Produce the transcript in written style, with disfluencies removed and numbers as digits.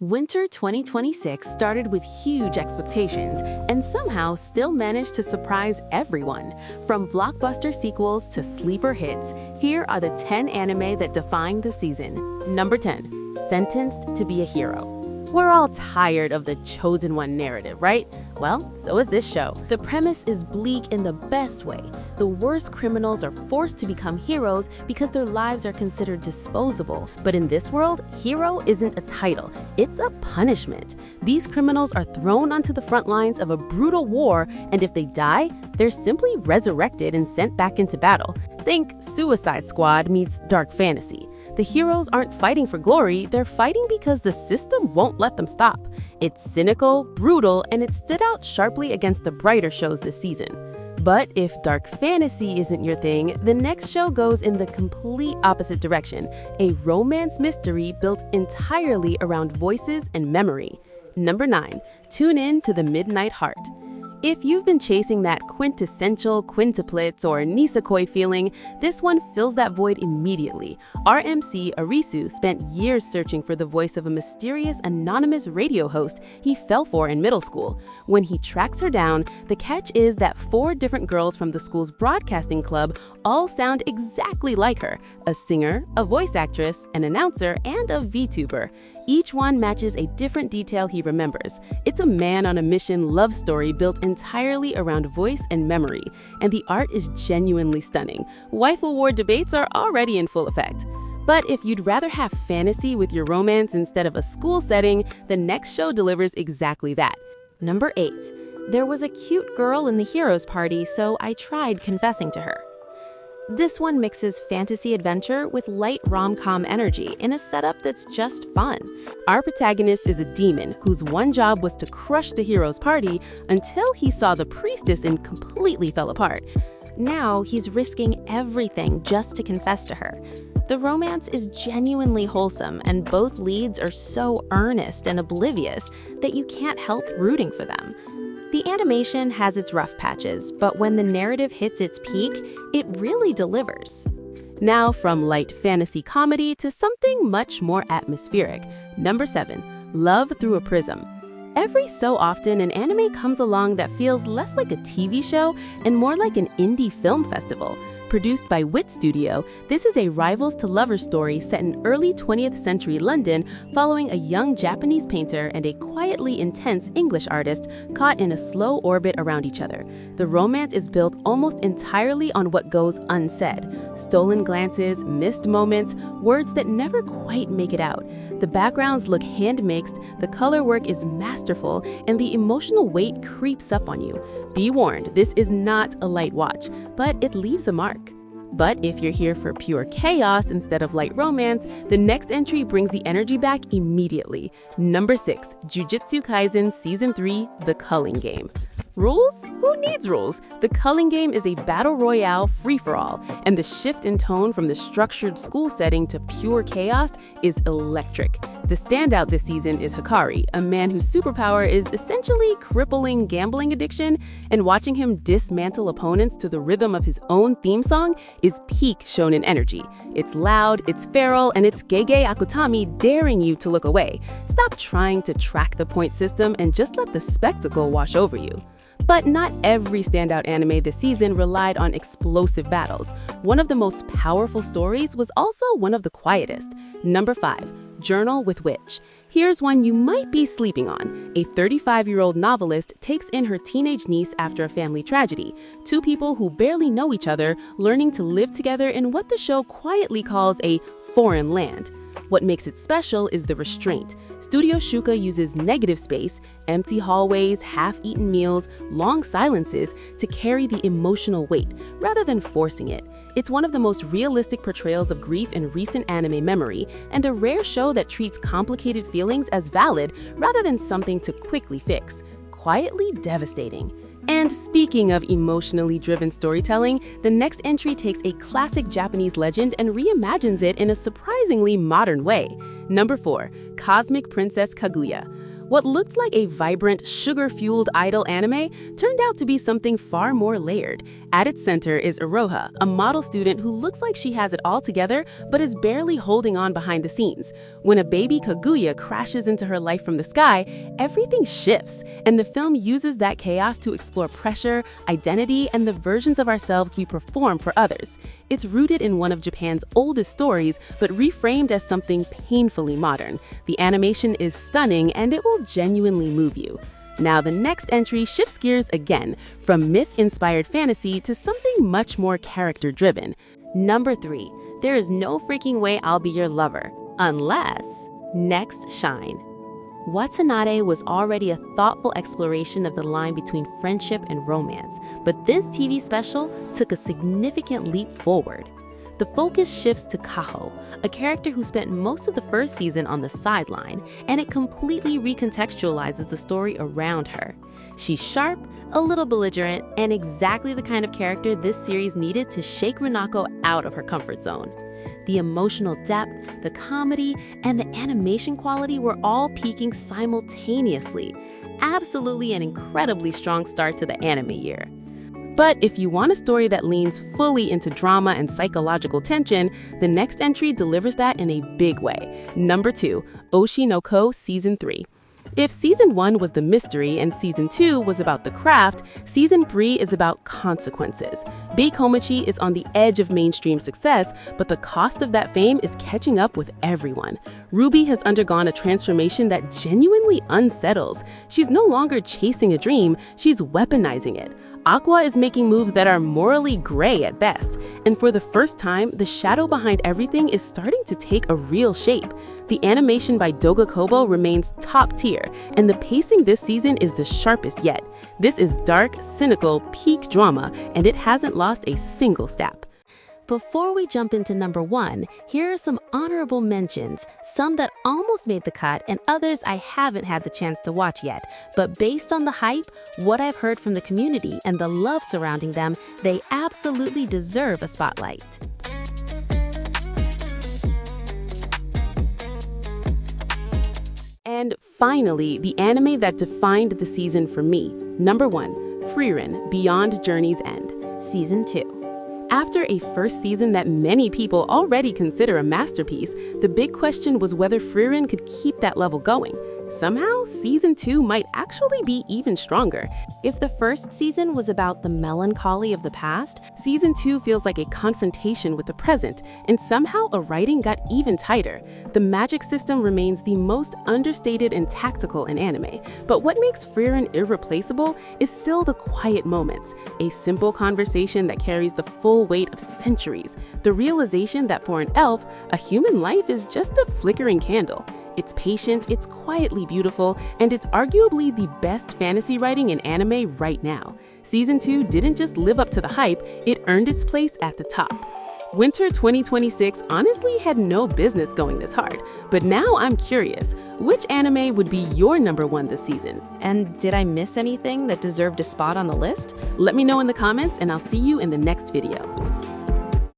Winter 2026 started with huge expectations and somehow still managed to surprise everyone. From blockbuster sequels to sleeper hits, here are the 10 anime that defined the season. Number 10. Sentenced to be a Hero. We're all tired of the chosen one narrative, right? Well, so is this show. The premise is bleak in the best way. The worst criminals are forced to become heroes because their lives are considered disposable. But in this world, hero isn't a title, it's a punishment. These criminals are thrown onto the front lines of a brutal war, and if they die, they're simply resurrected and sent back into battle. Think Suicide Squad meets dark fantasy. The heroes aren't fighting for glory, they're fighting because the system won't let them stop. It's cynical, brutal, and it stood out sharply against the brighter shows this season. But if dark fantasy isn't your thing, the next show goes in the complete opposite direction, a romance mystery built entirely around voices and memory. Number 9. Tune in to the Midnight Heart. If you've been chasing that quintessential quintuplets or nisekoi feeling, this one fills that void immediately. RMC Arisu spent years searching for the voice of a mysterious anonymous radio host he fell for in middle school. When he tracks her down, the catch is that 4 different girls from the school's broadcasting club all sound exactly like her: a singer, a voice actress, an announcer, and a VTuber. Each one matches a different detail he remembers. It's a man-on-a-mission love story built entirely around voice and memory, and the art is genuinely stunning. Waifu war debates are already in full effect. But if you'd rather have fantasy with your romance instead of a school setting, the next show delivers exactly that. Number 8. There was a cute girl in the hero's party, so I tried confessing to her. This one mixes fantasy adventure with light rom-com energy in a setup that's just fun. Our protagonist is a demon whose one job was to crush the hero's party until he saw the priestess and completely fell apart. Now he's risking everything just to confess to her. The romance is genuinely wholesome, and both leads are so earnest and oblivious that you can't help rooting for them. The animation has its rough patches, but when the narrative hits its peak, it really delivers. Now from light fantasy comedy to something much more atmospheric. Number 7. Love Through a Prism. Every so often, an anime comes along that feels less like a TV show and more like an indie film festival. Produced by Wit Studio, this is a rivals-to-lovers story set in early 20th century London following a young Japanese painter and a quietly intense English artist caught in a slow orbit around each other. The romance is built almost entirely on what goes unsaid: stolen glances, missed moments, words that never quite make it out. The backgrounds look hand-mixed, the color work is masterful, and the emotional weight creeps up on you. Be warned, this is not a light watch, but it leaves a mark. But if you're here for pure chaos instead of light romance, the next entry brings the energy back immediately. Number 6. Jujutsu Kaisen Season 3, The Culling Game. Rules? Who needs rules? The Culling Game is a battle royale free-for-all, and the shift in tone from the structured school setting to pure chaos is electric. The standout this season is Hikari, a man whose superpower is essentially crippling gambling addiction, and watching him dismantle opponents to the rhythm of his own theme song is peak shonen energy. It's loud, it's feral, and it's Gege Akutami daring you to look away. Stop trying to track the point system and just let the spectacle wash over you. But not every standout anime this season relied on explosive battles. One of the most powerful stories was also one of the quietest. Number 5. Journal with Witch. Here's one you might be sleeping on. A 35-year-old novelist takes in her teenage niece after a family tragedy. 2 people who barely know each other learning to live together in what the show quietly calls a foreign land. What makes it special is the restraint. Studio Shuka uses negative space, empty hallways, half-eaten meals, long silences to carry the emotional weight, rather than forcing it. It's one of the most realistic portrayals of grief in recent anime memory, and a rare show that treats complicated feelings as valid rather than something to quickly fix. Quietly devastating. And speaking of emotionally driven storytelling, the next entry takes a classic Japanese legend and reimagines it in a surprisingly modern way. Number 4. Cosmic Princess Kaguya. What looked like a vibrant, sugar-fueled idol anime turned out to be something far more layered. At its center is Iroha, a model student who looks like she has it all together but is barely holding on behind the scenes. When a baby Kaguya crashes into her life from the sky, everything shifts, and the film uses that chaos to explore pressure, identity, and the versions of ourselves we perform for others. It's rooted in one of Japan's oldest stories, but reframed as something painfully modern. The animation is stunning, and it will genuinely move you. Now, the next entry shifts gears again, from myth-inspired fantasy to something much more character-driven. Number 3. There is no freaking way I'll be your lover. Unless... Next Shine. Watanabe was already a thoughtful exploration of the line between friendship and romance, but this TV special took a significant leap forward. The focus shifts to Kaho, a character who spent most of the first season on the sideline, and it completely recontextualizes the story around her. She's sharp, a little belligerent, and exactly the kind of character this series needed to shake Runako out of her comfort zone. The emotional depth, the comedy, and the animation quality were all peaking simultaneously. Absolutely an incredibly strong start to the anime year. But if you want a story that leans fully into drama and psychological tension, the next entry delivers that in a big way. Number 2, Oshi no Ko Season 3. If Season 1 was the mystery and Season 2 was about the craft, Season 3 is about consequences. Big Komichi is on the edge of mainstream success, but the cost of that fame is catching up with everyone. Ruby has undergone a transformation that genuinely unsettles. She's no longer chasing a dream, she's weaponizing it. Aqua is making moves that are morally gray at best, and for the first time, the shadow behind everything is starting to take a real shape. The animation by Doga Kobo remains top tier, and the pacing this season is the sharpest yet. This is dark, cynical, peak drama, and it hasn't lost a single step. Before we jump into number 1, here are some honorable mentions, some that almost made the cut and others I haven't had the chance to watch yet. But based on the hype, what I've heard from the community, and the love surrounding them, they absolutely deserve a spotlight. And finally, the anime that defined the season for me. Number 1, Frieren, Beyond Journey's End. Season 2. After a first season that many people already consider a masterpiece, the big question was whether Frieren could keep that level going. Somehow, Season 2 might actually be even stronger. If the first season was about the melancholy of the past, Season 2 feels like a confrontation with the present, and somehow a writing got even tighter. The magic system remains the most understated and tactical in anime, but what makes Frieren irreplaceable is still the quiet moments, a simple conversation that carries the full weight of centuries, the realization that for an elf, a human life is just a flickering candle. It's patient, it's quietly beautiful, and it's arguably the best fantasy writing in anime right now. Season 2 didn't just live up to the hype, it earned its place at the top. Winter 2026 honestly had no business going this hard, but now I'm curious, which anime would be your number 1 this season? And did I miss anything that deserved a spot on the list? Let me know in the comments, and I'll see you in the next video.